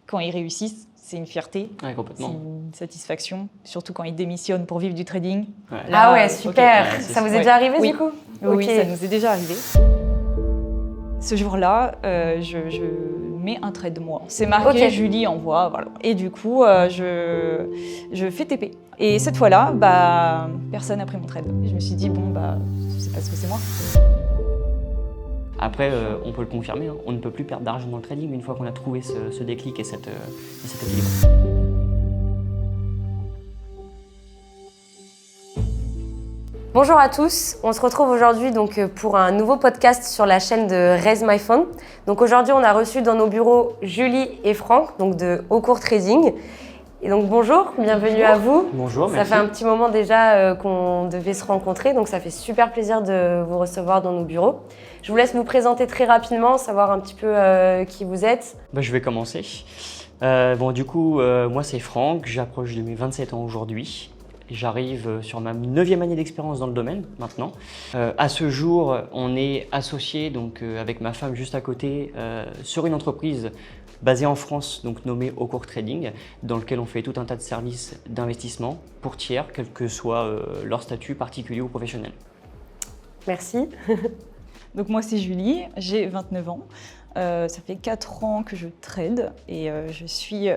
quand ils réussissent, c'est une fierté, Ouais, c'est complètement. une satisfaction, surtout quand ils démissionnent pour vivre du trading. Ouais. Là, Ah ouais, ok. super. Ouais, Ça vous est ouais. déjà arrivé Oui. du coup? Oui, Ok. ça nous est déjà arrivé. Ce jour-là, je mets un trade moi. C'est marqué Ok. Julie envoie, voilà. Et du coup, je fais TP. Et cette fois-là, personne n'a pris mon trade. Et je me suis dit, bon, c'est parce que c'est moi. Après, on peut le confirmer, hein, on ne peut plus perdre d'argent dans le trading une fois qu'on a trouvé ce déclic et cet équilibre. Bonjour à tous, on se retrouve aujourd'hui donc pour un nouveau podcast sur la chaîne de Raise My Fund. Donc aujourd'hui, on a reçu dans nos bureaux Julie et Franck, donc de Haucourt Trading. Et donc bonjour, bienvenue à vous. Bonjour, Ça merci. fait un petit moment déjà qu'on devait se rencontrer, donc ça fait super plaisir de vous recevoir dans nos bureaux. Je vous laisse vous présenter très rapidement, savoir un petit peu qui vous êtes. Je vais commencer. Moi c'est Franck, j'approche de mes 27 ans aujourd'hui. J'arrive sur ma 9e année d'expérience dans le domaine maintenant. À ce jour, on est associés avec ma femme juste à côté sur une entreprise basée en France, donc nommée Haucourt Trading, dans lequel on fait tout un tas de services d'investissement pour tiers, quel que soit leur statut particulier ou professionnel. Merci. Donc moi, c'est Julie, j'ai 29 ans. Ça fait 4 ans que je trade et je suis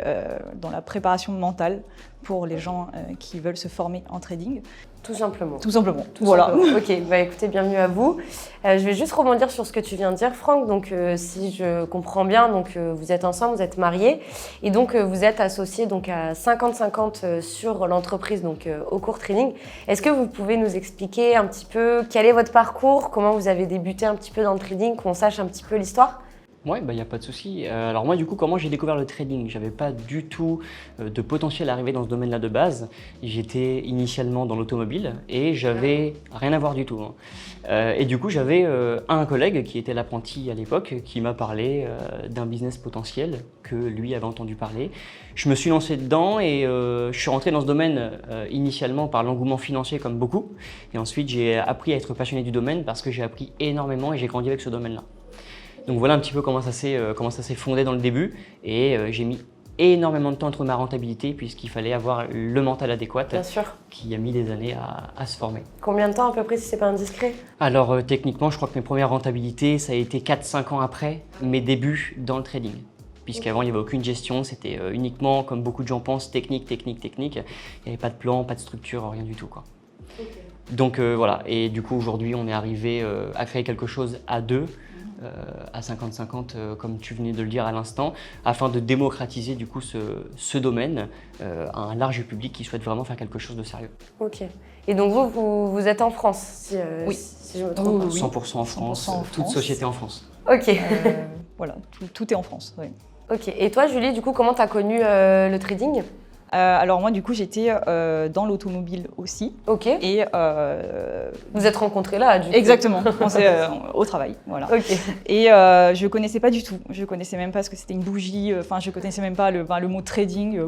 dans la préparation mentale pour les gens qui veulent se former en trading. Tout simplement. Tout simplement. Tout Voilà. simplement. Ok, écoutez, bienvenue à vous. Je vais juste rebondir sur ce que tu viens de dire, Franck. Donc, si je comprends bien, vous êtes ensemble, vous êtes mariés, et donc vous êtes associés à 50-50 sur l'entreprise Haucourt Trading. Est-ce que vous pouvez nous expliquer un petit peu quel est votre parcours, comment vous avez débuté un petit peu dans le trading, qu'on sache un petit peu l'histoire? Ouais, y a pas de souci. Alors moi, du coup, comment j'ai découvert le trading? J'avais pas du tout de potentiel à arriver dans ce domaine-là de base. J'étais initialement dans l'automobile et j'avais rien à voir du tout, hein. Et du coup, j'avais un collègue qui était l'apprenti à l'époque qui m'a parlé d'un business potentiel que lui avait entendu parler. Je me suis lancé dedans et je suis rentré dans ce domaine initialement par l'engouement financier comme beaucoup. Et ensuite, j'ai appris à être passionné du domaine parce que j'ai appris énormément et j'ai grandi avec ce domaine-là. Donc voilà un petit peu comment ça s'est fondé dans le début et j'ai mis énormément de temps entre ma rentabilité puisqu'il fallait avoir le mental adéquat. Bien sûr. Qui a mis des années à se former. Combien de temps à peu près si c'est pas indiscret? Alors techniquement, je crois que mes premières rentabilités, ça a été 4-5 ans après mes débuts dans le trading. Puisqu'avant, il n'y avait aucune gestion, c'était uniquement, comme beaucoup de gens pensent, technique. Il n'y avait pas de plan, pas de structure, rien du tout, quoi. Okay. Donc voilà, et du coup aujourd'hui, on est arrivé à créer quelque chose à deux. À 50-50 comme tu venais de le dire à l'instant, afin de démocratiser du coup ce domaine à un large public qui souhaite vraiment faire quelque chose de sérieux. Ok. Et donc vous êtes en France, oui. si je me trompe pas. 100% en France, toute société en France. Ok. Voilà, tout est en France. Oui. Ok. Et toi Julie, du coup, comment tu as connu le trading? Alors moi du coup j'étais dans l'automobile aussi. Ok. Et vous êtes rencontrés là du coup. Exactement, on s'est au travail, voilà. Ok. Et je connaissais pas du tout, je connaissais même pas ce que c'était une bougie, je connaissais même pas le mot trading,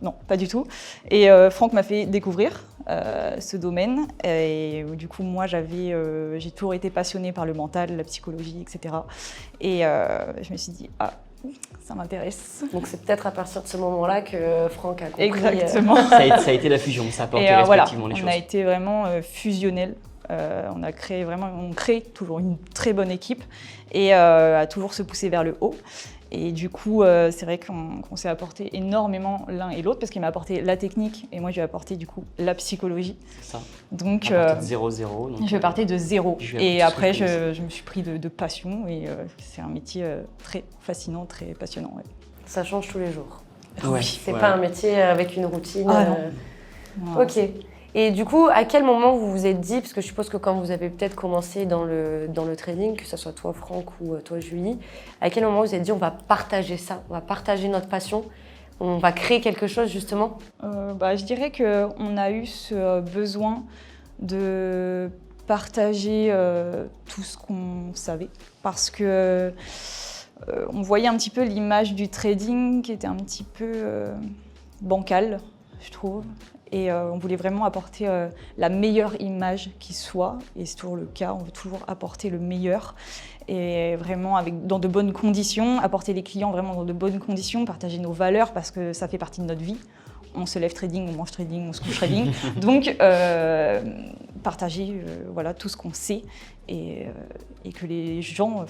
non pas du tout. Et Franck m'a fait découvrir ce domaine et du coup moi j'ai toujours été passionnée par le mental, la psychologie, etc. Et je me suis dit ça m'intéresse. Donc c'est peut-être à partir de ce moment-là que Franck a compris. Exactement. Ça a été la fusion, ça a apporté respectivement les choses. On a été vraiment fusionnels. On crée toujours une très bonne équipe et à toujours se pousser vers le haut. Et du coup, c'est vrai qu'on s'est apporté énormément l'un et l'autre parce qu'il m'a apporté la technique et moi je lui ai apporté du coup la psychologie. C'est ça. Donc, on partait de 0-0. Je partais de zéro. Et après, je me suis pris de passion et c'est un métier très fascinant, très passionnant. Ouais. Ça change tous les jours. Ouais, c'est pas un métier avec une routine. Non. Ok. Et du coup, à quel moment vous vous êtes dit, parce que je suppose que quand vous avez peut-être commencé dans le trading, que ce soit toi Franck ou toi Julie, à quel moment vous vous êtes dit on va partager ça, on va partager notre passion, on va créer quelque chose justement? Je dirais qu'on a eu ce besoin de partager tout ce qu'on savait parce que on voyait un petit peu l'image du trading qui était un petit peu bancale, je trouve. et on voulait vraiment apporter la meilleure image qui soit, et c'est toujours le cas, on veut toujours apporter le meilleur et vraiment dans de bonnes conditions, apporter les clients vraiment dans de bonnes conditions, partager nos valeurs parce que ça fait partie de notre vie. On se lève trading, on mange trading, on se couche trading. Donc, partager voilà, tout ce qu'on sait et que les gens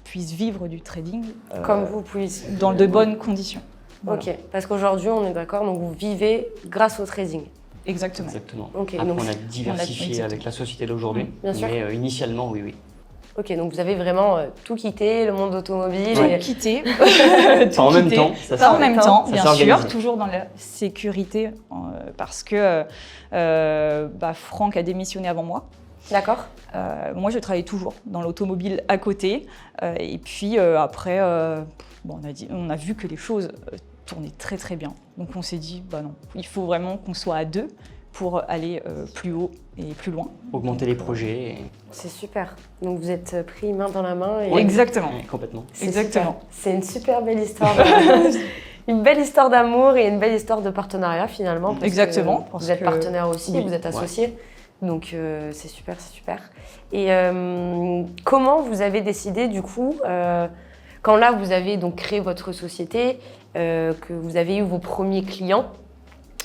puissent vivre du trading comme vous pouvez dans de bonnes conditions. Voilà. Ok, parce qu'aujourd'hui, on est d'accord, donc vous vivez grâce au trading. Exactement. Exactement. Okay, Après, donc on a diversifié avec la société d'aujourd'hui, bien sûr. mais initialement, oui. Ok, donc vous avez vraiment tout quitté, le monde automobile. Tout quitté. Pas en même temps, Pas en même temps, ça bien s'organise. sûr, toujours dans la sécurité, parce que Franck a démissionné avant moi. D'accord. Moi, je travaillais toujours dans l'automobile à côté. Et puis après, on a vu que les choses tournaient très très bien. Donc on s'est dit, non, il faut vraiment qu'on soit à deux pour aller plus haut et plus loin. Augmenter les projets. C'est super. Donc vous êtes pris main dans la main. Et... Exactement. Ouais, complètement. Exactement. C'est une super belle histoire. Une belle histoire d'amour et une belle histoire de partenariat finalement. Parce Exactement. Que vous êtes partenaire aussi, oui, vous êtes associé. Ouais. Donc c'est super, c'est super. Et comment vous avez décidé du coup, quand là vous avez donc créé votre société, que vous avez eu vos premiers clients,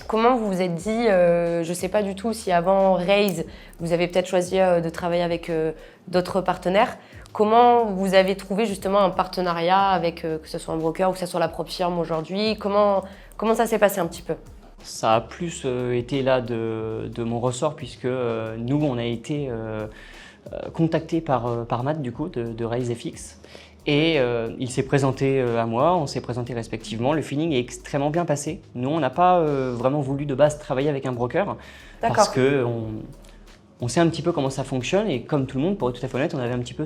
comment vous vous êtes dit, je ne sais pas du tout si avant Raise, vous avez peut-être choisi de travailler avec d'autres partenaires. Comment vous avez trouvé justement un partenariat avec, que ce soit un broker ou que ce soit la propre firme aujourd'hui? Comment ça s'est passé un petit peu? Ça a plus été là de mon ressort puisque nous, on a été contactés par Matt du coup de Raise FX. Et il s'est présenté à moi, on s'est présenté respectivement. Le feeling est extrêmement bien passé. Nous, on n'a pas vraiment voulu de base travailler avec un broker parce qu'on sait un petit peu comment ça fonctionne et comme tout le monde, pour être tout à fait honnête, on avait un petit peu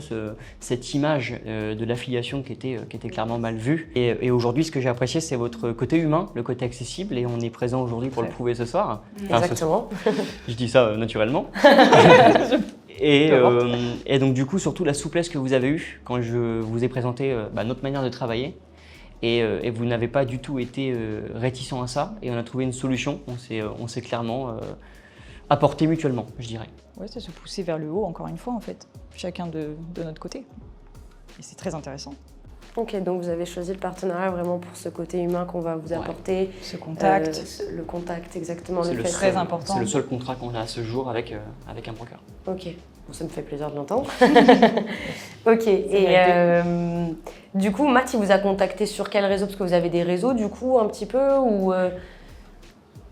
cette image de l'affiliation qui était clairement mal vue. Et aujourd'hui, ce que j'ai apprécié, c'est votre côté humain, le côté accessible et on est présent aujourd'hui pour le prouver ce soir. Exactement. Je dis ça naturellement. Et donc du coup, surtout la souplesse que vous avez eue quand je vous ai présenté notre manière de travailler. Et vous n'avez pas du tout été réticent à ça. Et on a trouvé une solution. On s'est clairement apporté mutuellement, je dirais. Ouais, c'est se pousser vers le haut, encore une fois, en fait. Chacun de notre côté. Et c'est très intéressant. Ok, donc vous avez choisi le partenariat vraiment pour ce côté humain qu'on va vous apporter. Ce contact. Le contact, exactement. C'est très important. C'est le seul contrat qu'on a à ce jour avec un broker. Ok, bon, ça me fait plaisir de l'entendre. Ok, et du coup, Matt, il vous a contacté sur quel réseau? Parce que vous avez des réseaux, du coup, un petit peu ou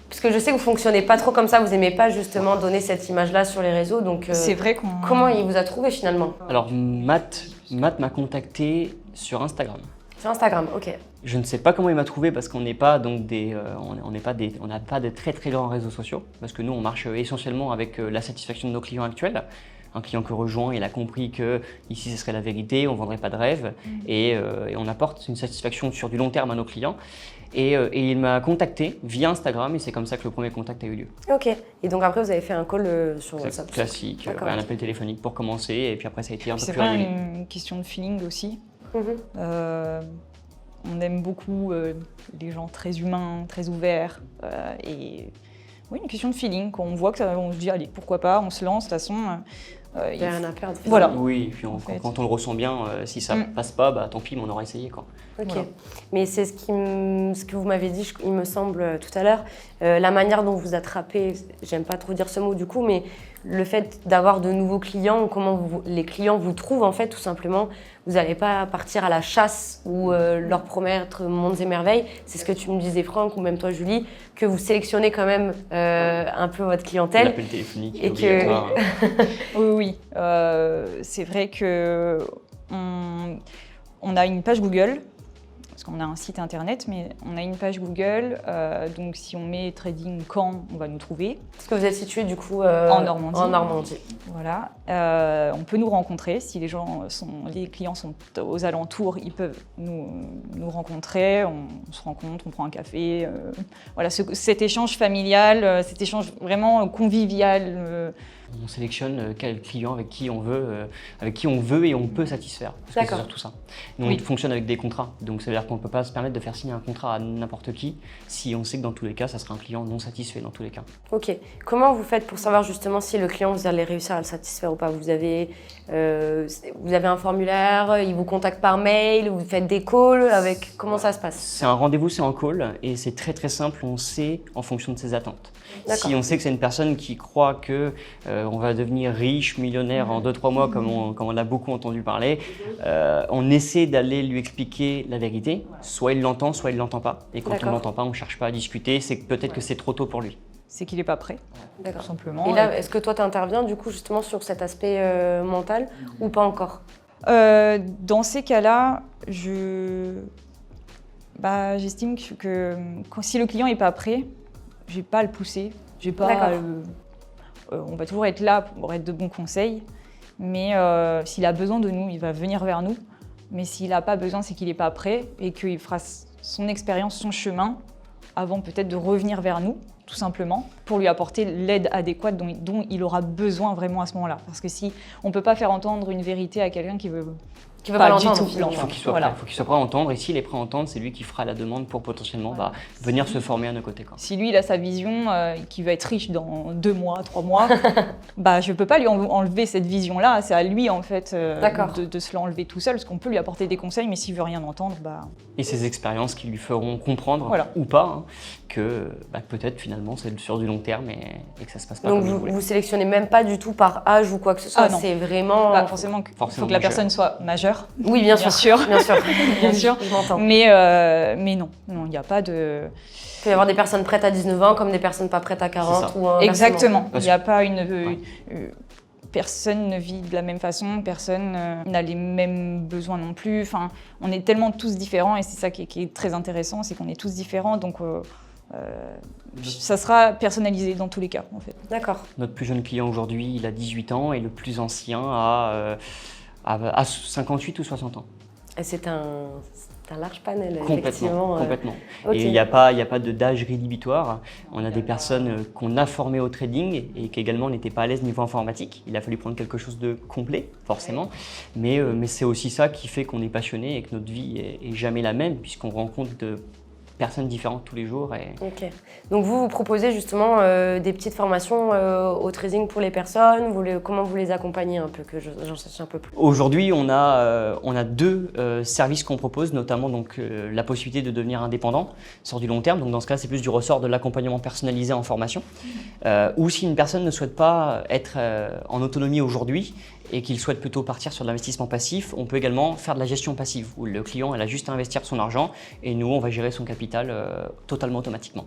parce que je sais que vous ne fonctionnez pas trop comme ça, vous n'aimez pas justement donner cette image-là sur les réseaux. Donc, c'est vrai qu'on... Comment il vous a trouvé finalement? Alors, Matt m'a contacté sur Instagram. Sur Instagram, ok. Je ne sais pas comment il m'a trouvé parce qu'on n'est pas donc on n'a pas de très très grands réseaux sociaux parce que nous on marche essentiellement avec la satisfaction de nos clients actuels. Un client que rejoint, il a compris que ici ce serait la vérité, on ne vendrait pas de rêve et on apporte une satisfaction sur du long terme à nos clients. Et il m'a contacté via Instagram et c'est comme ça que le premier contact a eu lieu. Ok. Et donc après vous avez fait un call sur C'est WhatsApp. classique, un appel téléphonique pour commencer et puis après ça a été un peu plus C'est pas régulier. une question de feeling aussi. Mhm. On aime beaucoup les gens très humains, très ouverts. Et oui, une question de feeling. Quand on voit que on se dit, allez, pourquoi pas, on se lance, de toute façon. Il n'y a rien à perdre. Voilà. Oui, et puis quand on le ressent bien, si ça passe pas, tant pis, mais on aura essayé quoi. Ok, Voilà. mais c'est ce que vous m'avez dit, il me semble, tout à l'heure, la manière dont vous attrapez, j'aime pas trop dire ce mot du coup, mais le fait d'avoir de nouveaux clients, comment les clients vous trouvent en fait, tout simplement, vous n'allez pas partir à la chasse ou leur promettre mondes et merveilles, c'est ce que tu me disais Franck ou même toi Julie, que vous sélectionnez quand même un peu votre clientèle. L'appel téléphonique Et est obligatoire. Oui. C'est vrai que on a une page Google, parce qu'on a un site internet, mais on a une page Google, donc si on met trading Caen, on va nous trouver. Parce que vous êtes situé du coup en Normandie. En Normandie. Voilà. On peut nous rencontrer, si les clients sont aux alentours, ils peuvent nous rencontrer, on se rencontre, on prend un café. Voilà, cet échange familial, cet échange vraiment convivial. On sélectionne quel client avec qui on veut et on peut satisfaire. Parce que D'accord. c'est surtout ça. Nous, Oui. on fonctionne avec des contrats. Donc, ça veut dire qu'on ne peut pas se permettre de faire signer un contrat à n'importe qui si on sait que dans tous les cas, ça sera un client non satisfait dans tous les cas. Ok. Comment vous faites pour savoir justement si le client, vous allez réussir à le satisfaire ou pas? Vous avez un formulaire, il vous contacte par mail, vous faites des calls, comment ça se passe? C'est un rendez-vous, c'est en call et c'est très très simple. On sait en fonction de ses attentes. D'accord. Si on sait que c'est une personne qui croit que on va devenir riche, millionnaire en 2-3 mois, comme on a beaucoup entendu parler, on essaie d'aller lui expliquer la vérité. Soit il l'entend, soit il ne l'entend pas. Et quand on ne D'accord. l'entend pas, on ne cherche pas à discuter. C'est que peut-être que c'est trop tôt pour lui. C'est qu'il n'est pas prêt, tout D'accord. simplement. Et là, est-ce que toi, tu interviens du coup justement sur cet aspect mental ou pas encore? Dans ces cas-là, j'estime que si le client n'est pas prêt, je ne vais pas le pousser. Je vais pas, D'accord. on va toujours être là pour être de bons conseils, mais s'il a besoin de nous, il va venir vers nous. Mais s'il n'a pas besoin, c'est qu'il n'est pas prêt et qu'il fera son expérience, son chemin, avant peut-être de revenir vers nous, tout simplement, pour lui apporter l'aide adéquate dont il aura besoin vraiment à ce moment-là. Parce que si on ne peut pas faire entendre une vérité à quelqu'un qui veut veut pas pas du l'entendre, tout finalement. Il faut qu'il soit Voilà. prêt. Il faut qu'il soit prêt à entendre. Et s'il est prêt à entendre, c'est lui qui fera la demande pour potentiellement venir se former à nos côtés. Quoi. Si lui, il a sa vision, qu'il va être riche dans 2 mois, 3 mois, je ne peux pas lui enlever cette vision-là. C'est à lui, en fait, D'accord. de se l'enlever tout seul, parce qu'on peut lui apporter des conseils, mais s'il veut rien entendre, Et ces expériences qui lui feront comprendre, Voilà. ou pas, que peut-être finalement c'est sur du long terme et que ça se passe pas Donc comme il vous, voulait. vous sélectionnez même pas du tout par âge ou quoi que ce soit, Ah, non. c'est vraiment... forcément, il faut Forcément que la majeur. personne soit majeure. Oui, bien sûr. Bien sûr. Bien sûr, je m'entends. Mais non, il n'y a pas de... Il peut y avoir des personnes prêtes à 19 ans comme des personnes pas prêtes à 40 C'est ça. ou inversement. Exactement. Il Parce n'y a pas personne ne vit de la même façon, personne n'a les mêmes besoins non plus. Enfin, on est tellement tous différents et c'est ça qui est très intéressant, c'est qu'on est tous différents. Donc, ça sera personnalisé dans tous les cas, en fait. D'accord. Notre plus jeune client aujourd'hui, il a 18 ans et le plus ancien a 58 ou 60 ans. Et c'est un large panel, effectivement. Complètement. Ok. Et il n'y a pas d'âge rédhibitoire. On a des personnes qu'on a formées au trading et qui également n'étaient pas à l'aise niveau informatique. Il a fallu prendre quelque chose de complet, forcément. Mais c'est aussi ça qui fait qu'on est passionné et que notre vie est jamais la même puisqu'on rencontre de personnes différentes tous les jours. Ok. Donc vous proposez justement des petites formations au trading pour les personnes. Comment vous les accompagnez un peu, que j'en sache un peu plus? Aujourd'hui, on a 2 services qu'on propose, notamment donc, la possibilité de devenir indépendant sur du long terme. Donc dans ce cas, c'est plus du ressort de l'accompagnement personnalisé en formation. Ou si une personne ne souhaite pas être en autonomie aujourd'hui et qu'il souhaite plutôt partir sur de l'investissement passif, on peut également faire de la gestion passive, où le client a juste à investir son argent et nous, on va gérer son capital totalement automatiquement.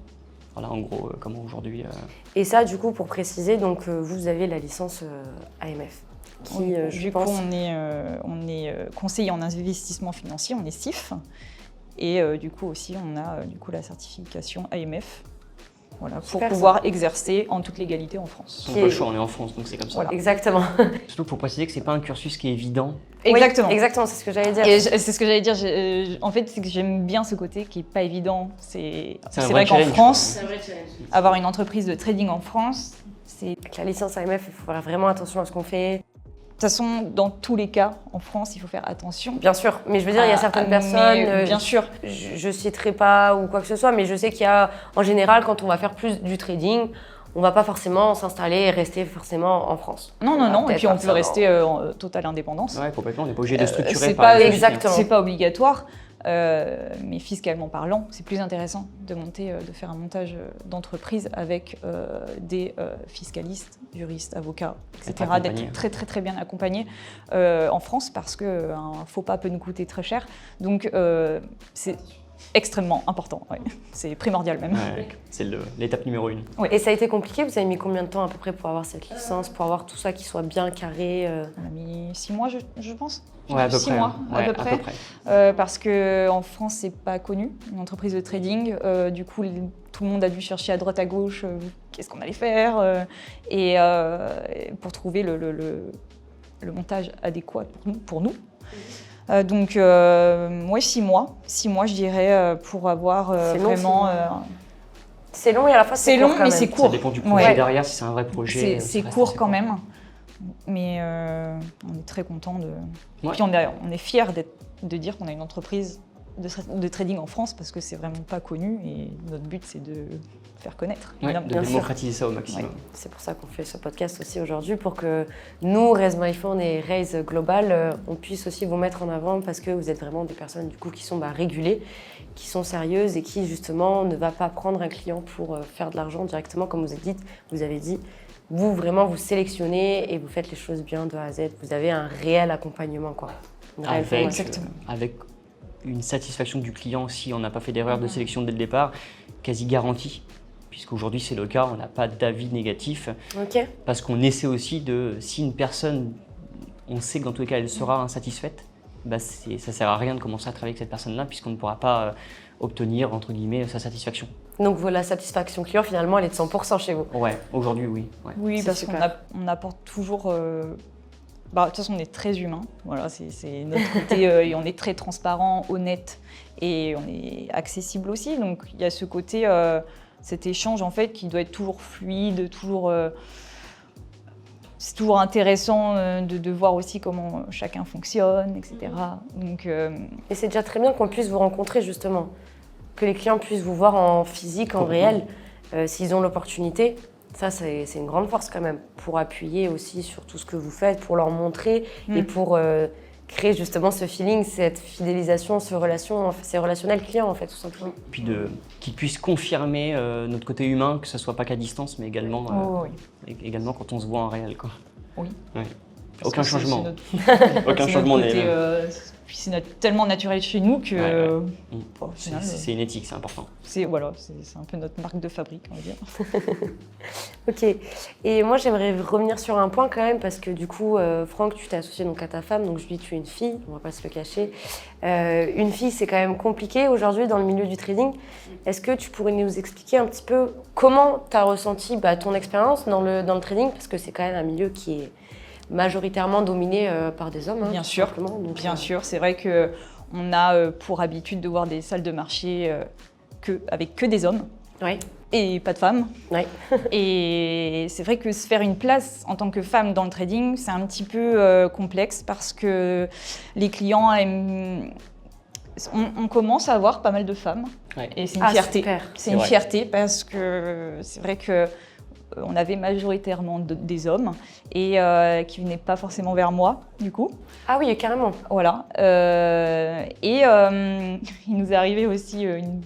Voilà, en gros, comment aujourd'hui... Et ça, du coup, pour préciser, donc vous avez la licence AMF. Qui, je Du pense... coup, on est conseiller en investissement financier, on est CIF. Et du coup aussi, on a la certification AMF. Voilà, pour Super, pouvoir exercer en toute légalité en France. On n'a pas le choix, on est en France, donc c'est comme ça. Voilà. Exactement. Surtout pour préciser que c'est pas un cursus qui est évident. Exactement. Oui, exactement, c'est ce que j'allais dire. Et c'est ce que j'allais dire. En fait, c'est que j'aime bien ce côté qui n'est pas évident. C'est un vrai vrai qu'en challenge, France, un vrai challenge. avoir une entreprise de trading en France, c'est... Avec la licence AMF, il faut faire vraiment attention à ce qu'on fait. De toute façon, dans tous les cas, en France, il faut faire attention. Bien sûr, mais je veux dire, il y a certaines Mais, personnes, bien sûr. je citerai pas ou quoi que ce soit, mais je sais qu'il y a, en général, quand on va faire plus du trading, on va pas forcément s'installer et rester forcément en France. Non. Et peut-être puis on faire peut ça rester en totale indépendance. Ouais, complètement, on n'est pas obligé de structurer C'est par pas, exemple. Exactement. c'est pas obligatoire, mais fiscalement parlant, c'est plus intéressant de faire un montage d'entreprise avec des fiscalistes, juristes, avocats, etc. Être accompagné. D'être très très très bien accompagné en France parce qu'un faux pas peut nous coûter très cher. Donc c'est extrêmement important, ouais. C'est primordial même. Ouais, c'est l'étape numéro 1. Et ça a été compliqué, vous avez mis combien de temps à peu près pour avoir cette licence, pour avoir tout ça qui soit bien carré On a mis 6 mois, je pense. Ouais, à peu 6 près. mois, Ouais, à peu près. Parce qu'en France, c'est pas connu, une entreprise de trading. Du coup, tout le monde a dû chercher à droite à gauche qu'est-ce qu'on allait faire et pour trouver le montage adéquat pour nous. Donc, 6 mois. 6 mois, je dirais, pour avoir C'est long, vraiment... 6 mois. C'est long et à la fois C'est court long, quand mais même. c'est Ça court. dépend du projet Ouais. derrière, si c'est un vrai projet. C'est ça reste court assez quand même, mais on est très content de. Ouais. Puis on est fiers de dire qu'on a une entreprise de trading en France parce que c'est vraiment pas connu et notre but c'est de faire connaître. Ouais, évidemment. de Bien sûr. démocratiser ça au maximum. C'est pour ça qu'on fait ce podcast aussi aujourd'hui, pour que nous, Raise My Fund et Raise Global, on puisse aussi vous mettre en avant parce que vous êtes vraiment des personnes du coup qui sont régulées, qui sont sérieuses et qui justement ne va pas prendre un client pour faire de l'argent directement, comme vous avez dit. Vous vraiment vous sélectionnez et vous faites les choses bien de A à Z. Vous avez un réel accompagnement quoi. Une réelle Avec, formation. Exactement. avec une satisfaction du client si on n'a pas fait d'erreur de sélection dès le départ, quasi garantie. Puisqu'aujourd'hui c'est le cas, on n'a pas d'avis négatif. Ok. Parce qu'on essaie aussi de, si une personne, on sait que dans tous les cas elle sera insatisfaite, bah ça sert à rien de commencer à travailler avec cette personne-là puisqu'on ne pourra pas obtenir entre guillemets sa satisfaction. Donc la satisfaction client finalement elle est de 100% chez vous. Ouais, aujourd'hui oui. Ouais. Oui, C'est parce super. on apporte toujours. De toute façon, on est très humain. Voilà, c'est notre côté. Et on est très transparent, honnête et on est accessible aussi. Donc il y a ce côté, cet échange en fait qui doit être toujours fluide, toujours. C'est toujours intéressant de voir aussi comment chacun fonctionne, etc. Donc Et c'est déjà très bien qu'on puisse vous rencontrer justement, que les clients puissent vous voir en physique, en Complètement. réel, s'ils ont l'opportunité. Ça, c'est une grande force quand même, pour appuyer aussi sur tout ce que vous faites, pour leur montrer et pour créer justement ce feeling, cette fidélisation, ces relationnels clients en fait, tout simplement. Puis qu'ils puissent confirmer notre côté humain, que ce soit pas qu'à distance, mais également, Oh, oui. également quand on se voit en réel. Quoi. Oui. Ouais. Parce Aucun que c'est changement. notre- Aucun c'est changement notre n'est côté, puis c'est tellement naturel chez nous que Ouais, au final, C'est une éthique, c'est important. c'est un peu notre marque de fabrique, on va dire. Ok. Et moi, j'aimerais revenir sur un point quand même, parce que du coup, Franck, tu t'es associé donc à ta femme, donc Julie, tu es une fille, on va pas se le cacher. Une fille, c'est quand même compliqué aujourd'hui dans le milieu du trading. Est-ce que tu pourrais nous expliquer un petit peu comment tu as ressenti ton expérience dans le trading, parce que c'est quand même un milieu qui est majoritairement dominé par des hommes, hein, Bien tout sûr. simplement. Donc, Bien sûr, c'est vrai qu'on a pour habitude de voir des salles de marché avec que des hommes Oui, et pas de femmes. oui. Et c'est vrai que se faire une place en tant que femme dans le trading, c'est un petit peu complexe parce que les clients aiment. On commence à avoir pas mal de femmes Ouais. et c'est une Ah, fierté. super. C'est une vrai. fierté parce que c'est vrai que on avait majoritairement des hommes et qui venaient pas forcément vers moi du coup. Ah oui, carrément. Voilà. Il nous est arrivé aussi une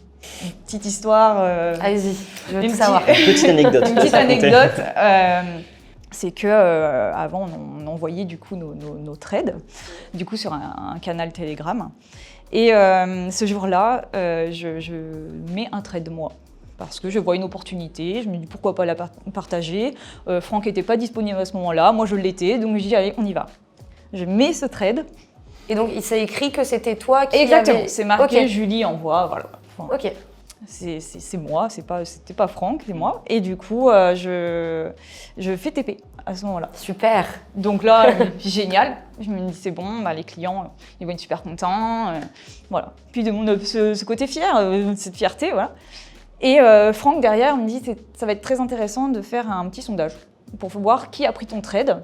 petite histoire. Allez-y, je veux Une tout savoir. petite- Petite anecdote. Une petite anecdote, c'est que avant on envoyait du coup nos trades, du coup sur un canal Telegram. Et ce jour-là, je mets un trade moi. Parce que je vois une opportunité, je me dis pourquoi pas la partager. Franck n'était pas disponible à ce moment-là, moi je l'étais, donc je dis allez, on y va. Je mets ce trade. Et donc, il s'est écrit que c'était toi qui Exactement, avait... c'est marqué Ok. Julie envoie, voilà. Enfin, Ok. c'est moi, c'était pas Franck, c'est moi. Et du coup, je fais TP à ce moment-là. Super. Donc là, génial. Je me dis c'est bon, les clients, ils vont être super contents. Voilà. Puis de ce côté fier, cette fierté, voilà. Et Franck derrière me dit ça va être très intéressant de faire un petit sondage pour voir qui a pris ton trade.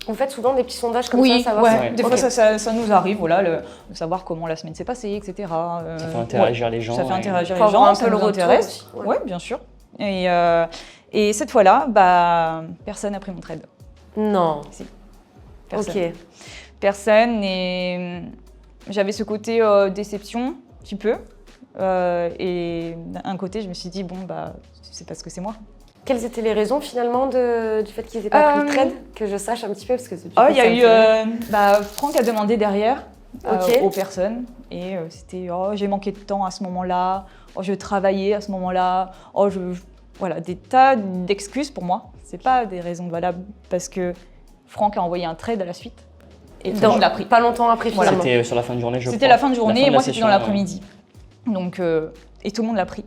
Vous faites souvent des petits sondages comme ça, savoir ouais. si- Des Ok. fois ça nous arrive, voilà, de savoir comment la semaine s'est passée, etc. Ça fait interagir les gens. Ça fait et- interagir Faut les avoir gens, un ça peu le nous retour intéresse. aussi, Ouais. ouais. Bien sûr. Et cette fois-là, personne n'a pris mon trade. Non. Personne. Ok. Personne. Et j'avais ce côté déception, un petit peu. Et d'un côté, je me suis dit, c'est parce que c'est moi. Quelles étaient les raisons finalement du fait qu'ils n'aient pas pris le trade? Que je sache un petit peu parce que Il y a eu. Franck a demandé derrière Ok. aux personnes. Et c'était j'ai manqué de temps à ce moment-là. Je travaillais à ce moment-là. Voilà, des tas d'excuses pour moi. C'est pas des raisons valables parce que Franck a envoyé un trade à la suite. Et tout le monde l'a pris. Pas longtemps après finalement. C'était sur la fin de journée, je crois. C'était la fin de journée fin et de moi la c'était session, dans l'après-midi. Donc, et tout le monde l'a pris.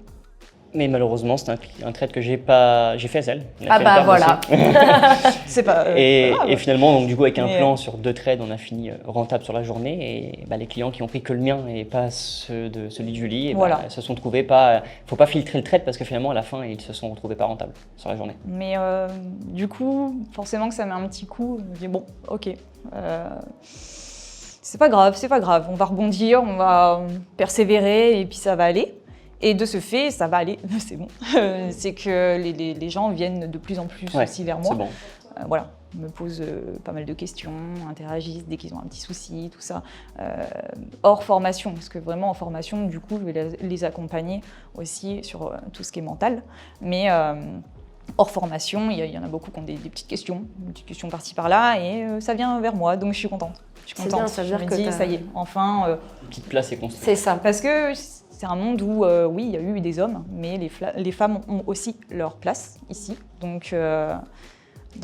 Mais malheureusement, c'est un trade que j'ai fait à Zelle. On a Ah fait une bah perte voilà. aussi. C'est pas. Et finalement, donc, du coup, avec un Mais, plan sur 2 trades, on a fini rentable sur la journée. Et bah, les clients qui ont pris que le mien et pas celui de Julie, et bah, Voilà. se sont trouvés pas. Faut pas filtrer le trade parce que finalement, à la fin, ils se sont retrouvés pas rentables sur la journée. Mais du coup, forcément que ça met un petit coup. Je me dis, bon, ok. C'est pas grave. On va rebondir, on va persévérer et puis ça va aller. Et de ce fait, ça va aller, c'est bon. C'est que les gens viennent de plus en plus aussi vers moi. C'est bon. Voilà, me posent pas mal de questions, interagissent dès qu'ils ont un petit souci, tout ça. Hors formation, parce que vraiment en formation, du coup, je vais les accompagner aussi sur tout ce qui est mental. Mais hors formation, il y en a beaucoup qui ont des petites questions par-ci par-là, et ça vient vers moi, donc je suis contente. C'est bien, ça veut dire je me que dis, ça y est, enfin. Une petite place est construite. C'est ça. Parce que c'est un monde où, oui, il y a eu des hommes, mais les femmes ont aussi leur place ici. Donc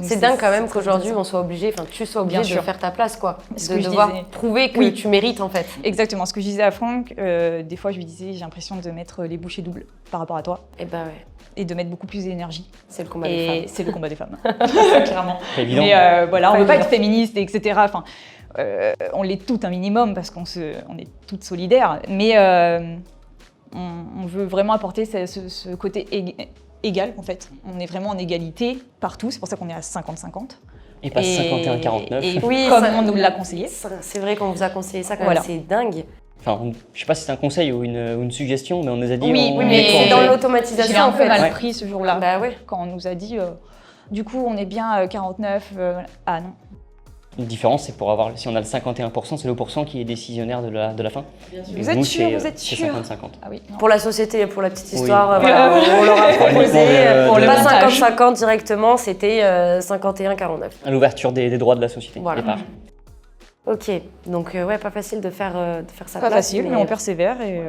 c'est dingue quand même c'est qu'aujourd'hui intéressant. on soit obligé, enfin tu sois obligé Bien de sûr. faire ta place quoi, Ce de que je devoir disais. prouver que Oui. tu mérites en fait. Exactement, ce que je disais à Franck, des fois je lui disais j'ai l'impression de mettre les bouchées doubles par rapport à toi Et bah ouais, et de mettre beaucoup plus d'énergie. c'est le combat des Et femmes. c'est le combat des femmes, clairement. C'est évident. Mais voilà, on Pas ne veut pas évident. être féministe, etc. Enfin, on l'est toutes un minimum parce on est toutes solidaires, mais on veut vraiment apporter ce côté égal en fait. On est vraiment en égalité partout, c'est pour ça qu'on est à 50-50. Et pas 51-49. Et Oui, comme ça- on nous l'a conseillé. C'est vrai qu'on vous a conseillé ça quand Voilà. même, c'est dingue. Enfin, je sais pas si c'est un conseil ou une suggestion, mais on nous a dit. Oui, on Oui, mais mais c'est dans conseille. J'ai l'automatisation un en peu fait. mal Ouais. pris ce jour-là. Bah ouais. Quand on nous a dit, du coup, on est bien 49. Ah non. Une différence, c'est pour avoir, si on a le 51%, c'est le pourcent qui est décisionnaire de la fin. Et Vous êtes nous, sûr, c'est, vous êtes c'est sûr 50-50. Ah oui, non. Pour la société, pour la petite Oui. histoire, voilà, on leur a proposé, Pour le pas montage. 50-50 directement, c'était 51-49. À l'ouverture des droits de la société. Voilà. des parts. Ok, donc ouais, pas facile de faire sa Pas place. facile, mais on persévère et.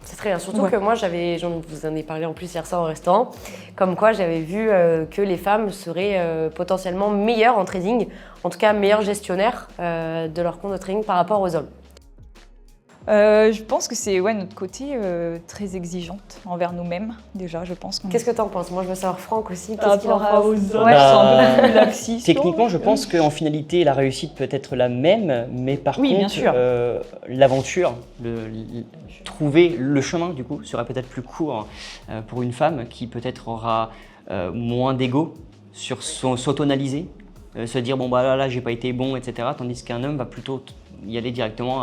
C'est très bien, surtout Ouais. que moi, vous en ai parlé en plus hier soir au restaurant, comme quoi j'avais vu que les femmes seraient potentiellement meilleures en trading, en tout cas meilleures gestionnaires de leur compte de trading par rapport aux hommes. Je pense que c'est notre côté très exigeante envers nous-mêmes, déjà, je pense. Qu'est-ce que t'en penses? Moi, je veux savoir Franck aussi, Par qu'est-ce qu'il en rapport pense? aux hommes, Ouais. je sens un peu plus laxiste. Techniquement, je pense qu'en finalité, la réussite peut être la même, mais par Oui, bien contre, sûr. l'aventure, trouver le chemin, du coup, serait peut-être plus court pour une femme qui peut-être aura moins d'ego sur s'auto-analyser, se dire bon bah là j'ai pas été bon, etc. Tandis qu'un homme va plutôt y aller directement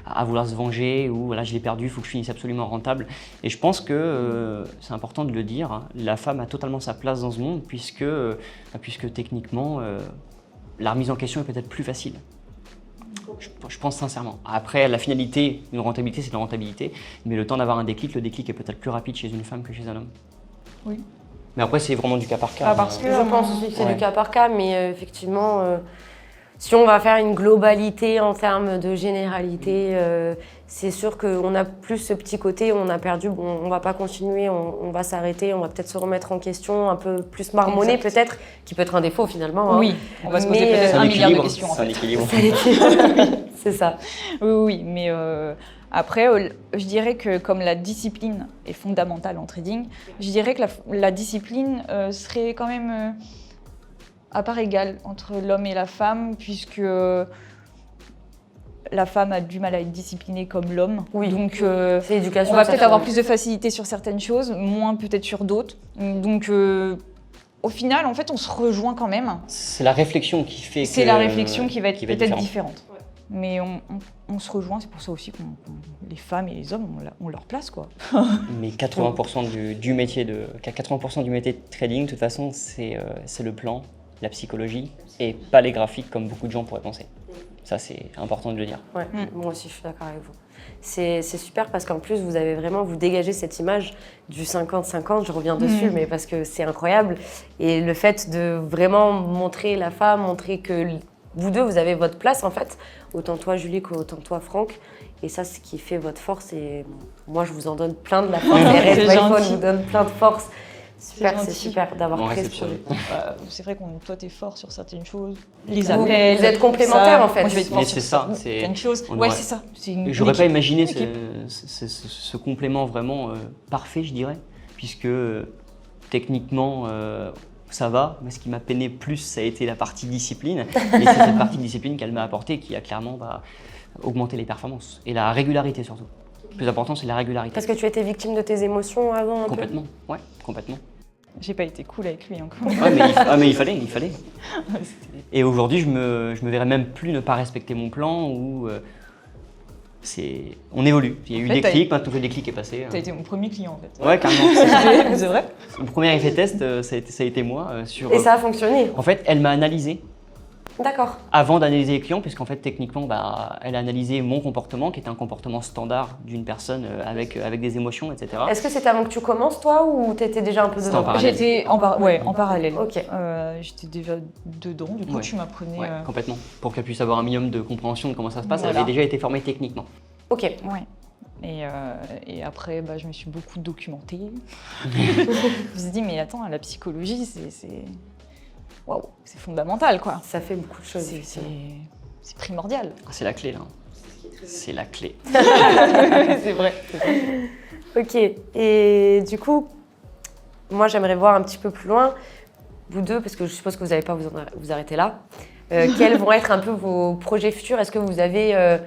à vouloir se venger ou voilà je l'ai perdu, il faut que je finisse absolument rentable. Et je pense que c'est important de le dire, hein, la femme a totalement sa place dans ce monde puisque techniquement la remise en question est peut-être plus facile. Je pense sincèrement. Après, la finalité, une rentabilité, c'est la rentabilité, mais le temps d'avoir un déclic, le déclic est peut-être plus rapide chez une femme que chez un homme. Oui. Mais après, c'est vraiment du cas par cas. Ah, parce que- Je pense aussi que c'est Ouais. du cas par cas, mais effectivement, si on va faire une globalité en termes de généralité, c'est sûr qu'on a plus ce petit côté, on a perdu, bon, on va pas continuer, on va s'arrêter, on va peut-être se remettre en question, un peu plus marmonner Exact. peut-être, qui peut être un défaut finalement. hein. Oui, on va se poser Mais, peut-être C'est un milliard de équilibre, questions en c'est un fait. équilibre. C'est ça. Oui, mais après, je dirais que comme la discipline est fondamentale en trading, je dirais que la discipline serait quand même à part égale entre l'homme et la femme, puisque la femme a du mal à être disciplinée comme l'homme. Oui. Donc, C'est l'éducation. on va ça peut-être fait- avoir plus de facilité sur certaines choses, moins peut-être sur d'autres. Donc, au final, en fait, on se rejoint quand même. C'est la réflexion qui fait que... C'est la réflexion qui va être peut-être différente. différente. Mais on se rejoint, c'est pour ça aussi que les femmes et les hommes ont leur place, quoi. Mais 80% du métier de 80% du métier de trading, de toute façon, c'est le plan, la psychologie, et pas les graphiques comme beaucoup de gens pourraient penser. Ça, c'est important de le dire. Ouais, moi aussi, je suis d'accord avec vous. C'est super parce qu'en plus, vous dégagez cette image du 50-50, je reviens dessus, mais parce que c'est incroyable. Et le fait de vraiment montrer la femme, montrer que vous deux, vous avez votre place en fait, autant toi Julie qu'autant toi Franck. Et ça, c'est ce qui fait votre force. Et moi, je vous en donne plein de la force. Et C'est Red Phone gentil. vous donne plein de force. Super, C'est c'est gentil. super d'avoir On créé ce réceptionne. projet. C'est vrai que toi, t'es fort sur certaines choses. Les Vous- appels. vous êtes complémentaires, ça. en fait. Moi, je vais être Mais forte c'est sur ça, c'est- certaines choses. on Ouais, aurait- c'est ça. C'est une J'aurais pas équipe. imaginé Une équipe. ce complément vraiment parfait, je dirais. puisque techniquement, ça va, mais ce qui m'a peiné plus, ça a été la partie discipline. Et c'est cette partie discipline qu'elle m'a apportée qui a clairement augmenté les performances. Et la régularité surtout. Le plus important, c'est la régularité. Parce que tu étais victime de tes émotions avant un peu. Complètement, ouais, complètement. J'ai pas été cool avec lui encore. Ouais, mais il fallait. Et aujourd'hui, je me verrais même plus ne pas respecter mon plan ou on évolue. Il y a eu des clics, maintenant le déclic est passé. T'as été mon premier client en fait. Ouais, carrément. C'est vrai. Le premier effet test, ça a été moi. Et ça a fonctionné. En fait, elle m'a analysé D'accord. avant d'analyser les clients, puisqu'en fait, techniquement, elle a analysé mon comportement, qui était un comportement standard d'une personne avec des émotions, etc. Est-ce que c'était avant que tu commences, toi, ou t'étais déjà un peu C'était en dedans? parallèle. J'étais en parallèle. Ok. J'étais déjà dedans, du coup Ouais. tu m'apprenais. Ouais, complètement. Pour qu'elle puisse avoir un minimum de compréhension de comment ça se passe, elle Voilà. avait déjà été formée techniquement. Ok. Ouais. Et après, je me suis beaucoup documentée. Je me suis dit, mais attends, la psychologie, waouh, c'est fondamental, quoi. Ça fait beaucoup de choses. C'est primordial. Ah, c'est la clé, là. C'est la clé. C'est vrai. Ok. Et du coup, moi, j'aimerais voir un petit peu plus loin, vous deux, parce que je suppose que vous n'allez pas vous arrêter là. Quels vont être un peu vos projets futurs? Est-ce que vous avez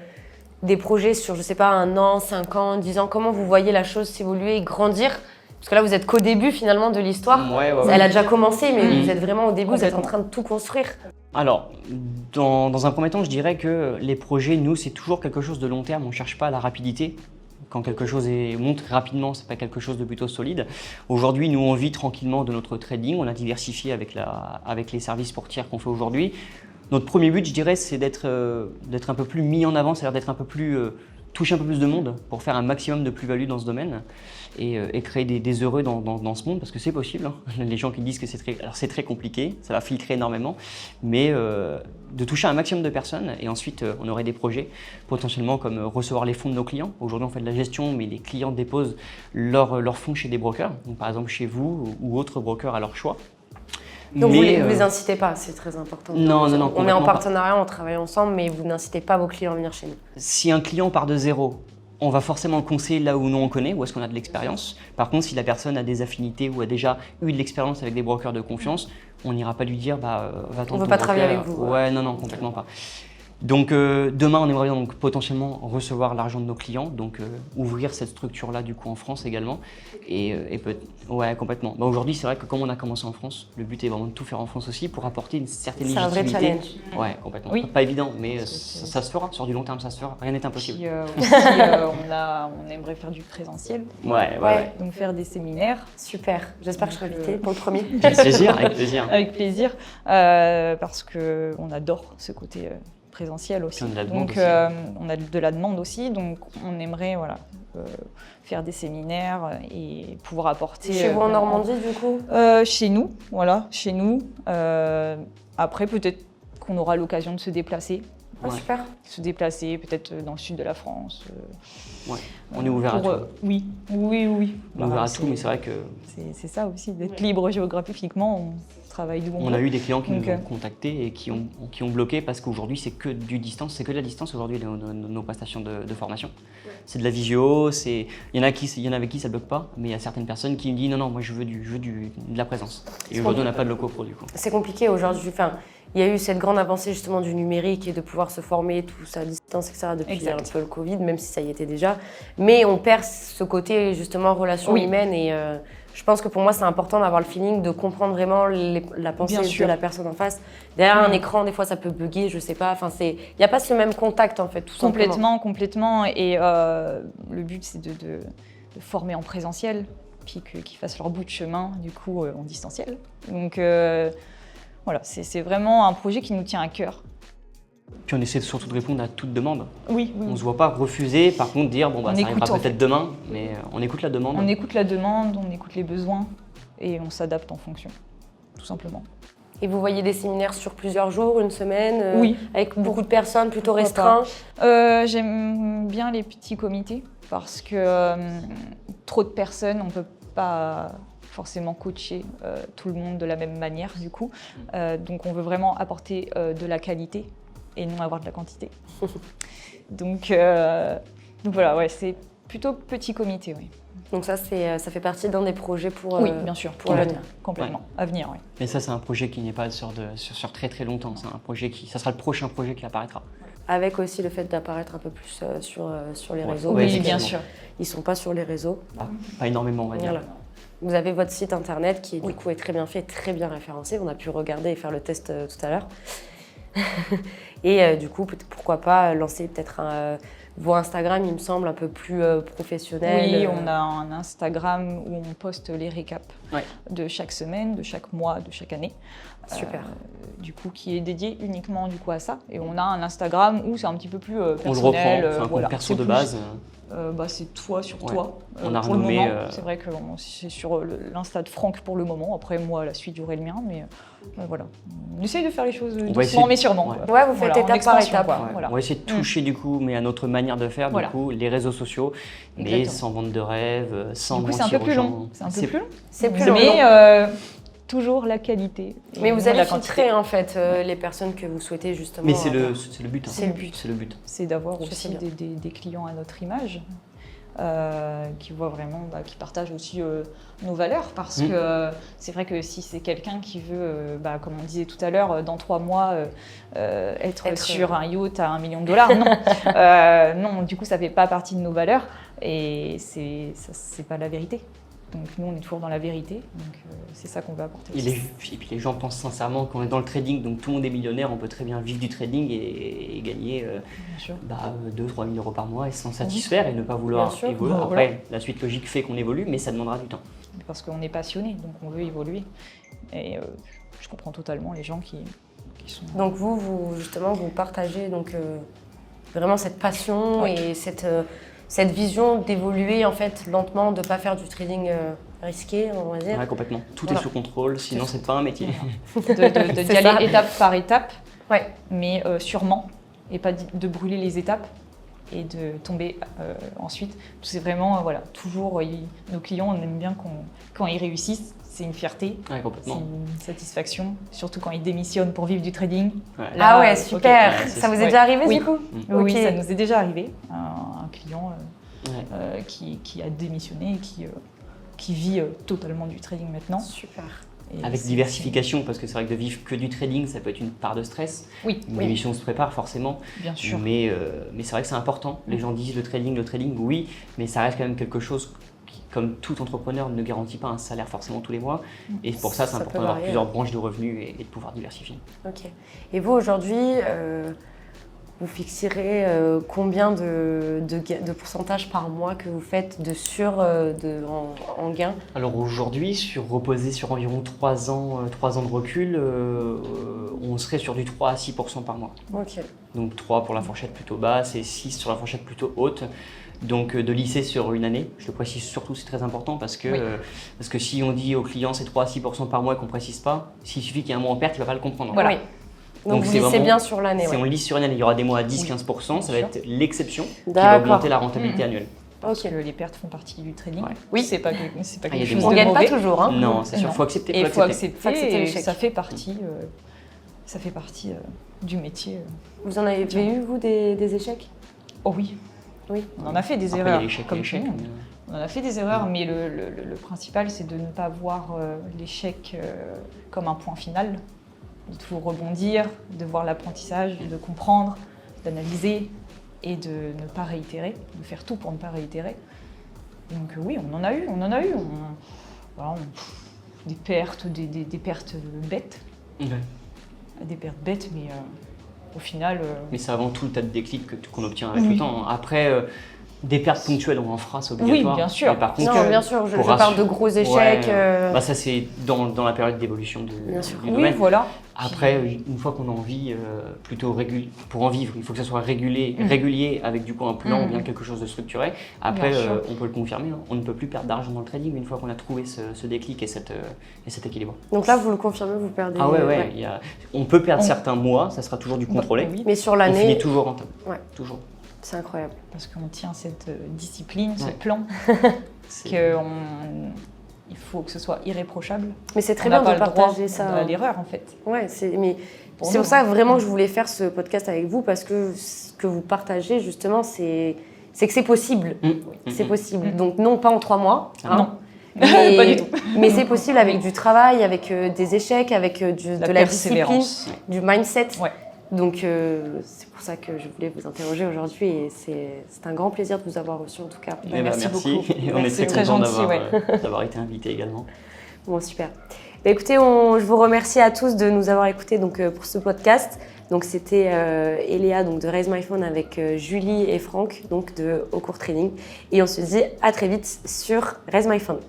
des projets sur, je sais pas, 1 an, 5 ans, 10 ans? Comment vous voyez la chose s'évoluer, grandir? Parce que là, vous êtes qu'au début, finalement, de l'histoire. Ouais. Elle a déjà commencé, mais Mhm. vous êtes vraiment au début, vous êtes en Complètement. train de tout construire. Alors, dans un premier temps, je dirais que les projets, nous, c'est toujours quelque chose de long terme. On ne cherche pas la rapidité. Quand quelque chose monte rapidement, c'est pas quelque chose de plutôt solide. Aujourd'hui, nous, on vit tranquillement de notre trading. On a diversifié avec les services portières qu'on fait aujourd'hui. Notre premier but, je dirais, c'est d'être un peu plus mis en avant, c'est-à-dire d'être un peu plus toucher un peu plus de monde pour faire un maximum de plus-value dans ce domaine et créer des heureux dans ce monde, parce que c'est possible. Hein. Les gens qui disent que c'est très compliqué, ça va filtrer énormément, mais de toucher un maximum de personnes et ensuite on aurait des projets potentiellement comme recevoir les fonds de nos clients. Aujourd'hui on fait de la gestion, mais les clients déposent leurs fonds chez des brokers, donc par exemple chez vous ou autres brokers à leur choix. Donc Mais, vous les incitez pas, c'est très important. Non. On est en complètement pas. partenariat, on travaille ensemble, mais vous n'incitez pas vos clients à venir chez nous. Si un client part de zéro, on va forcément le conseiller là où nous on connaît, où est-ce qu'on a de l'expérience. Par contre, si la personne a des affinités ou a déjà eu de l'expérience avec des brokers de confiance, on n'ira pas lui dire va-t'en. On veut pas travailler avec vous. Ouais, non, complètement pas. Donc demain, on aimerait bien donc potentiellement recevoir l'argent de nos clients, donc ouvrir cette structure-là du coup en France également. Ouais, complètement. Aujourd'hui, c'est vrai que comme on a commencé en France, le but est vraiment de tout faire en France aussi pour apporter une certaine C'est un vrai légitimité. challenge. Ouais, complètement. Oui. Pas évident, mais ça se fera. Sur du long terme, ça se fera. Rien n'est impossible. Puis aussi, on aimerait faire du présentiel, Ouais. donc faire des séminaires. Super, j'espère que je serai invitée pour le premier. Avec plaisir, avec plaisir. Avec plaisir, parce qu'on adore ce côté présentiel aussi. Puis on a de la demande Donc aussi. on a de la demande aussi, donc on aimerait faire des séminaires et pouvoir apporter. Chez vous en Normandie, du coup? Chez nous, chez nous. Après, peut-être qu'on aura l'occasion de se déplacer. Ah, Ouais. super. Se déplacer peut-être dans le sud de la France. Ouais. On est ouvert à tout. Oui. On est ouvert Voilà, à tout, mais c'est vrai que c'est ça aussi, d'être libre géographiquement, on travaille d'où on veut. a eu des clients qui Donc, nous ont contactés et qui ont bloqué parce qu'aujourd'hui c'est que du distance, c'est que de la distance aujourd'hui nos prestations de formation. C'est de la visio, il y en a avec qui ça bloque pas, mais il y a certaines personnes qui me disent non moi je veux de la présence. Et aujourd'hui on n'a pas de locaux pour du coup. C'est compliqué aujourd'hui. Enfin, il y a eu cette grande avancée justement du numérique et de pouvoir se former tous à distance, etc. depuis Exact. un peu le Covid, même si ça y était déjà. Mais on perd ce côté justement relation Oui. humaine et je pense que pour moi c'est important d'avoir le feeling de comprendre vraiment la pensée Bien de sûr. la personne en face. Derrière un écran, des fois ça peut bugger, je sais pas. Enfin, il n'y a pas ce même contact en fait, tout simplement. Complètement. Et le but, c'est de former en présentiel, puis qu'ils fassent leur bout de chemin, du coup, en distanciel. Donc, voilà, c'est vraiment un projet qui nous tient à cœur. Puis on essaie surtout de répondre à toute demande. Oui. On ne se voit pas refuser, par contre dire On ça écoute, arrivera en peut-être demain, mais on écoute la demande. On écoute la demande, on écoute les besoins, et on s'adapte en fonction, tout simplement. Et vous voyez des séminaires sur plusieurs jours, une semaine, Oui. avec beaucoup de personnes, plutôt Pourquoi restreints. J'aime bien les petits comités parce que trop de personnes, on ne peut pas forcément coacher tout le monde de la même manière du coup. Donc on veut vraiment apporter de la qualité et non avoir de la quantité. Donc voilà, ouais, c'est plutôt petit comité, oui. Donc ça fait partie d'un des projets pour Oui, bien sûr, pour l'avenir. complètement. À venir, oui. Mais ça, c'est un projet qui n'est pas sur très très longtemps. C'est un projet ça sera le prochain projet qui apparaîtra. Avec aussi le fait d'apparaître un peu plus sur les réseaux. Ouais, Oui, parce bien que sûr. Ils sont pas sur les réseaux. Pas énormément, on va dire. Voilà. Vous avez votre site internet qui du coup est très bien fait, très bien référencé. On a pu regarder et faire le test tout à l'heure. Et du coup, pourquoi pas lancer peut-être vos Instagram, il me semble, un peu plus professionnel. Oui, on a un Instagram où on poste les récaps Ouais. de chaque semaine, de chaque mois, de chaque année. Super. Du coup, qui est dédié uniquement du coup à ça. Et on a un Instagram où c'est un petit peu plus personnel. On le reprend, c'est un compte voilà. perso C'est de plus, base. c'est toi sur Ouais. toi. On a pour le renommé, moment, c'est vrai que c'est sur l'Insta de Franck pour le moment. Après, moi, à la suite, j'aurai le mien. Mais voilà. On essaye de faire les choses va doucement, essayer- mais sûrement. ouais. quoi. Ouais, vous faites Voilà, en étape par expansion, étape. quoi. Ouais. Voilà. On va essayer de toucher du coup, mais à notre manière de faire, Voilà. du coup, les réseaux sociaux, mais Exactement. sans vente de rêve, sans Du coup, c'est un mentir peu aux plus gens. long. C'est un peu plus long. C'est plus long. Mais toujours la qualité. Mais et vous non allez la filtrer quantité. en fait les personnes que vous souhaitez justement. Mais c'est avoir. le but. hein. C'est le but. C'est le but. C'est d'avoir Je sais aussi bien. des clients à notre image, qui voient vraiment, qui partagent aussi nos valeurs. Parce que c'est vrai que si c'est quelqu'un qui veut, comme on disait tout à l'heure, dans 3 mois, être sur un yacht à $1 million, non. Non, du coup, ça ne fait pas partie de nos valeurs et c'est pas la vérité. Donc nous, on est toujours dans la vérité, donc c'est ça qu'on veut apporter. Et puis les gens pensent sincèrement qu'on est dans le trading, donc tout le monde est millionnaire, on peut très bien vivre du trading et gagner Bien sûr. 2-3 000 euros par mois et s'en satisfaire et ne pas vouloir Bien sûr. évoluer. Voilà. Après, la suite logique fait qu'on évolue, mais ça demandera du temps. Parce qu'on est passionné, donc on veut évoluer. Et je comprends totalement les gens qui sont... Donc vous justement, vous partagez donc vraiment cette passion Oui. et cette vision d'évoluer en fait lentement, de ne pas faire du trading risqué, on va dire. Ouais, complètement. Tout Voilà. est sous contrôle, sinon c'est pas un métier. d'y C'est aller ça. étape par étape, Ouais. mais sûrement, et pas de brûler les étapes et de tomber ensuite. C'est vraiment, toujours, nos clients, on aime bien quand ils réussissent, c'est une fierté, Ouais, c'est complètement. une satisfaction, surtout quand ils démissionnent pour vivre du trading. Ouais. Là, Ah ouais, ok. super. Ouais, Ça vous est ouais. déjà arrivé Oui. du coup Oui, Ok. ça nous est déjà arrivé, un client Ouais. qui a démissionné et qui vit totalement du trading maintenant. Super. Et Avec c'est- diversification, parce que c'est vrai que de vivre que du trading, ça peut être une part de stress. Oui, Une émission se prépare forcément, bien sûr. mais c'est vrai que c'est important. Les gens disent le trading, oui, mais ça reste quand même quelque chose qui, comme tout entrepreneur, ne garantit pas un salaire forcément tous les mois. Et pour ça, c'est Ça important peut d'avoir varier, plusieurs branches de revenus et de pouvoir diversifier. Ok. Et vous aujourd'hui, vous fixerez combien de pourcentage par mois que vous faites en gain? Alors aujourd'hui, reposer sur environ 3 ans de recul, on serait sur du 3 à 6% par mois. Ok. Donc 3 pour la fourchette plutôt basse et 6 sur la fourchette plutôt haute. Donc de lisser sur une année, je le précise surtout, c'est très important parce que, Oui. parce que si on dit au client c'est 3 à 6% par mois et qu'on ne précise pas, s'il suffit qu'il y ait un mois en perte, il ne va pas le comprendre. Voilà. Oui. Donc vous c'est lissez vraiment- bien sur l'année. Si Ouais. on lisse sur une année, il y aura des mois à 10-15%, ça va bien être l'exception qui va D'accord. augmenter la rentabilité annuelle. Parce que les pertes font partie du trading. Ouais. Oui, c'est pas, c'est pas Ah, il y a quelque des chose On de ne gagne mauvais. pas toujours. Hein. Non, c'est sûr, Non. il faut accepter. Et il faut accepter. accepter, Faut accepter et l'échec. ça fait partie, du métier. Vous en avez eu, vous, des échecs? Oh oui, Oui. on en a fait des Après, il y a erreurs, l'échec et comme tout l'échec. le monde. On en a fait des erreurs, mais le principal, c'est de ne pas voir l'échec comme un point final, de toujours rebondir, de voir l'apprentissage, de comprendre, d'analyser et de ne pas réitérer, de faire tout pour ne pas réitérer. Donc oui, on en a eu. Des pertes, des pertes bêtes, Ouais. des pertes bêtes, mais au final... Mais c'est avant tout le tas de déclics qu'on obtient avec Oui. le temps. Après, des pertes ponctuelles, on en fera, c'est Oui, obligatoire. bien sûr. Mais par contre, Non, bien sûr, je pour parle de rassurer- gros échecs. Ouais, bah ça, c'est dans la période d'évolution Bien sûr. du oui, domaine. voilà. Après, une fois qu'on en vit plutôt régulier, pour en vivre, il faut que ça soit régulier avec du coup un plan ou bien quelque chose de structuré. Après, Bien sûr. on peut le confirmer, hein, on ne peut plus perdre d'argent dans le trading une fois qu'on a trouvé ce déclic et cet équilibre. Donc là, vous le confirmez, vous perdez. Ah ouais. On peut perdre On- certains mois, ça sera toujours du contrôlé. Oui, Mais sur On l'année, finit toujours rentable. Ouais. Toujours. c'est incroyable. parce qu'on tient cette discipline, ce Ouais. plan, C'est- il faut que ce soit irréprochable. Mais c'est très On n'a bien de pas le droit partager ça. à l'erreur, en fait. Ouais, c'est Pour pour nous, ça hein. vraiment que je voulais faire ce podcast avec vous parce que ce que vous partagez justement, c'est c'est que c'est possible. C'est possible. Donc non, pas en 3 mois. Non. Mais, Pas du tout. mais c'est possible avec du travail, avec des échecs, avec de la discipline, persévérance. du mindset. Ouais. Donc c'est pour ça que je voulais vous interroger aujourd'hui et c'est un grand plaisir de vous avoir reçu en tout cas. Eh ben, merci beaucoup. On est Merci, très très content gentil, d'avoir été invité également. Bon, super. Bah, écoutez, je vous remercie à tous de nous avoir écoutés donc, pour ce podcast. Donc, c'était Eléa donc, de Raise My Phone avec Julie et Franck donc, de Au Cours Training. Et on se dit à très vite sur Raise My Phone.